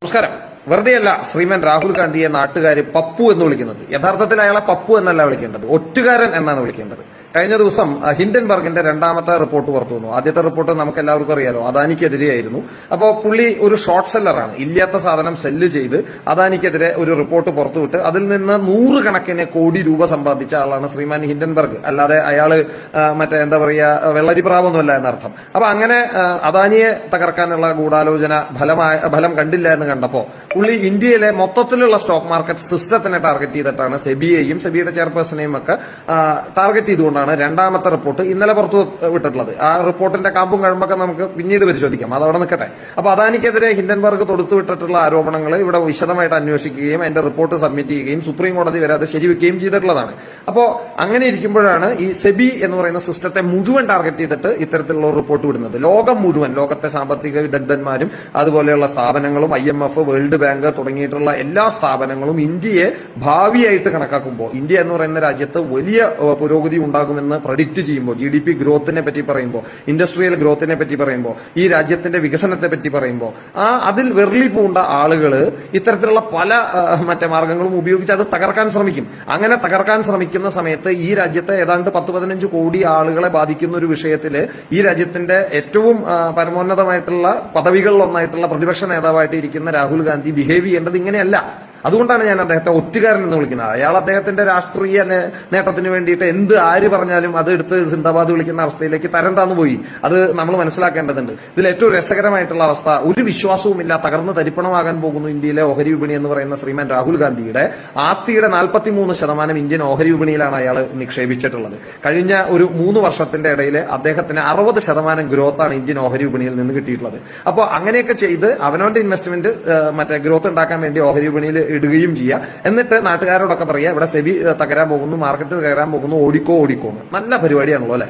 നമസ്കാരം. വെറുതെയല്ല ശ്രീമാൻ രാഹുൽ ഗാന്ധിയെ നാട്ടുകാർ പപ്പു എന്ന് വിളിക്കുന്നത്. യഥാർത്ഥത്തിൽ അയാളെ പപ്പു എന്നല്ല വിളിക്കേണ്ടത്, ഒറ്റുകാരൻ എന്നാണ് വിളിക്കേണ്ടത്. കഴിഞ്ഞ ദിവസം ഹിൻഡൻബർഗിന്റെ രണ്ടാമത്തെ റിപ്പോർട്ട് പുറത്തു വന്നു. ആദ്യത്തെ റിപ്പോർട്ട് നമുക്ക് എല്ലാവർക്കും അറിയാലോ, അദാനിക്കെതിരെയായിരുന്നു. അപ്പോൾ പുള്ളി ഒരു ഷോർട്ട് സെല്ലറാണ്, ഇല്ലാത്ത സാധനം സെല്ല് ചെയ്ത് അദാനിക്കെതിരെ ഒരു റിപ്പോർട്ട് പുറത്തുവിട്ട് അതിൽ നിന്ന് 100 കണക്കിന് കോടി രൂപ സമ്പാദിച്ച ആളാണ് ശ്രീമാൻ ഹിൻഡൻബർഗ്. അല്ലാതെ അയാള് എന്താ പറയാ വെള്ളരിപ്രാവൊന്നുമല്ല എന്നർത്ഥം. അപ്പൊ അങ്ങനെ അദാനിയെ തകർക്കാനുള്ള ഗൂഢാലോചന ഫലം കണ്ടില്ല എന്ന് കണ്ടപ്പോ പുള്ളി ഇന്ത്യയിലെ മൊത്തത്തിലുള്ള സ്റ്റോക്ക് മാർക്കറ്റ് സിസ്റ്റത്തിനെ ടാർഗറ്റ് ചെയ്തിട്ടാണ് സെബിയെയും സെബിയുടെ ചെയർപേഴ്സണെയും ഒക്കെ ടാർഗറ്റ് ചെയ്തുകൊണ്ടാണ് രണ്ടാമത്തെ റിപ്പോർട്ട് ഇന്നലെ പുറത്തു വിട്ടിട്ടുള്ളത്. ആ റിപ്പോർട്ടിന്റെ കാമ്പും കഴമ്പൊക്കെ നമുക്ക് പിന്നീട് പരിശോധിക്കാം, അതവിടെ നിൽക്കട്ടെ. അപ്പൊ അദാനിക്കെതിരെ ഹിൻഡൻബർഗ് തൊടുത്തുവിട്ടിട്ടുള്ള ആരോപണങ്ങൾ ഇവിടെ വിശദമായിട്ട് അന്വേഷിക്കുകയും അതിന്റെ റിപ്പോർട്ട് സബ്മിറ്റ് ചെയ്യുകയും സുപ്രീം കോടതി വരെ അത് ശരിവെക്കുകയും ചെയ്തിട്ടുള്ളതാണ്. അപ്പോ അങ്ങനെ ഇരിക്കുമ്പോഴാണ് ഈ സെബി എന്ന് പറയുന്ന സിസ്റ്റത്തെ മുഴുവൻ ടാർഗറ്റ് ചെയ്തിട്ട് ഇത്തരത്തിലുള്ള റിപ്പോർട്ട് വിടുന്നത്. ലോകം മുഴുവൻ, ലോകത്തെ സാമ്പത്തിക വിദഗ്ധന്മാരും അതുപോലെയുള്ള സ്ഥാപനങ്ങളും IMF, വേൾഡ് ബാങ്ക് തുടങ്ങിയിട്ടുള്ള എല്ലാ സ്ഥാപനങ്ങളും ഇന്ത്യയെ ഭാവിയായിട്ട് കണക്കാക്കുമ്പോൾ, ഇന്ത്യ എന്ന് പറയുന്ന രാജ്യത്ത് വലിയ പുരോഗതി ഉണ്ടാകുമെന്ന് പ്രഡിക്റ്റ് ചെയ്യുമ്പോൾ, GDP ഗ്രോത്തിനെ പറ്റി പറയുമ്പോൾ, ഇൻഡസ്ട്രിയൽ ഗ്രോത്തിനെ പറ്റി പറയുമ്പോൾ, ഈ രാജ്യത്തിന്റെ വികസനത്തെ പറ്റി പറയുമ്പോൾ അതിൽ വെറുളി പൂണ്ട ആളുകൾ ഇത്തരത്തിലുള്ള പല മാർഗങ്ങളും ഉപയോഗിച്ച് അത് തകർക്കാൻ ശ്രമിക്കും. അങ്ങനെ തകർക്കാൻ ശ്രമിക്കുന്ന സമയത്ത് ഈ രാജ്യത്തെ ഏതാണ്ട് 10-15 കോടി ആളുകളെ ബാധിക്കുന്ന ഒരു വിഷയത്തില് ഈ രാജ്യത്തിന്റെ ഏറ്റവും പരമോന്നതമായിട്ടുള്ള പദവികളിലൊന്നായിട്ടുള്ള പ്രതിപക്ഷ നേതാവായിട്ട് ഇരിക്കുന്ന രാഹുൽ ഗാന്ധി ബിഹേവ് ചെയ്യേണ്ടത് ഇങ്ങനെയല്ല. അതുകൊണ്ടാണ് ഞാൻ അദ്ദേഹത്തെ ഒറ്റുകാരൻ എന്ന് വിളിക്കുന്നത്. അയാൾ അദ്ദേഹത്തിന്റെ രാഷ്ട്രീയ നേട്ടത്തിന് വേണ്ടിയിട്ട് ആര് പറഞ്ഞാലും അത് എടുത്ത് സിന്ദാബാദ് വിളിക്കുന്ന അവസ്ഥയിലേക്ക് തരം താന്നു പോയി. അത് നമ്മൾ മനസ്സിലാക്കേണ്ടതുണ്ട്. ഇതിൽ ഏറ്റവും രസകരമായിട്ടുള്ള അവസ്ഥ, ഒരു വിശ്വാസവുമില്ല, തകർന്ന് തരിപ്പണമാകാൻ പോകുന്നു ഇന്ത്യയിലെ ഓഹരി വിപണി എന്ന് പറയുന്ന ശ്രീമാൻ രാഹുൽ ഗാന്ധിയുടെ ആസ്തിയുടെ 43% ഇന്ത്യൻ ഓഹരി വിപണിയിലാണ് അയാൾ നിക്ഷേപിച്ചിട്ടുള്ളത്. കഴിഞ്ഞ ഒരു 3 വർഷത്തിന്റെ ഇടയിൽ അദ്ദേഹത്തിന് 60% ഗ്രോത്താണ് ഇന്ത്യൻ ഓഹരി വിപണിയിൽ നിന്ന് കിട്ടിയിട്ടുള്ളത്. അപ്പോൾ അങ്ങനെയൊക്കെ ചെയ്ത് അവനവന്റെ ഇൻവെസ്റ്റ്മെന്റ് ഗ്രോത്ത് ഉണ്ടാക്കാൻ വേണ്ടി ഓഹരി വിപണിയിൽ ഇടുകയും ചെയ്യുക. എന്നിട്ട് നാട്ടുകാരോടൊക്കെ പറയുക ഇവിടെ സെബി തകരാൻ പോകുന്നു, മാർക്കറ്റ് തകരാൻ പോകുന്നു, ഓടിക്കോ എന്ന്. നല്ല പരിപാടിയാണല്ലോ അല്ലെ?